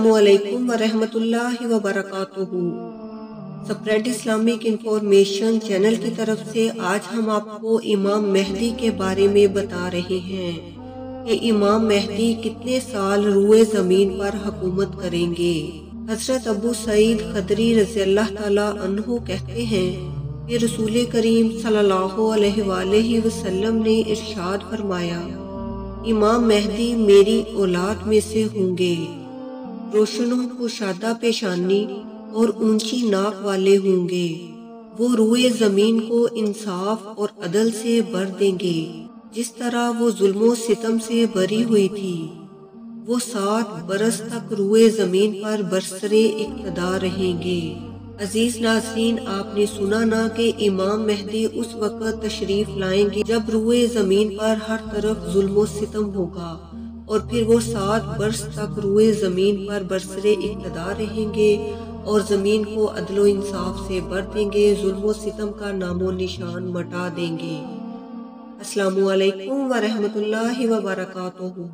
अस्सलामुअलैकुम वरहमतुल्लाहि वबरकातुहू। Spread Islamic information channel की तरफ से आज हम आपको इमाम मेहदी के बारे में बता रहे हैं कि इमाम मेहदी कितने साल रूए ज़मीन पर हुकूमत करेंगे। हज़रत अबू सईद खदरी रज़ियल्लाहु ताला अन्हु कहते हैं कि रसूल करीम सल्लल्लाहु अलैहि वसल्लम ने इरशाद फरमाया, इमाम मेहदी मेरी औलाद में से होंगे, रोशनों कुशादा पेशानी और ऊंची नाक वाले होंगे। वो रूए ज़मीन को इंसाफ और अदल से भर देंगे जिस तरह वो जुल्मों सितम से भरी हुई थी। वो 7 बरस तक रूए ज़मीन पर बरसरे इक़्तिदार रहेंगे। अजीज नाज़रीन, आपने सुना ना कि इमाम मेहदी उस वक़्त तशरीफ लाएंगे जब रूए ज़मीन पर हर तरफ जुल्म सितम होगा और फिर वो 7 बरस तक रूए ज़मीन पर बरसरे इक़्तिदार रहेंगे और ज़मीन को अदलो इंसाफ से भर देंगे, जुल्म सितम का नामो निशान मिटा देंगे। अस्सलामु अलैकुम वरहमतुल्लाहि वबरकातुहू।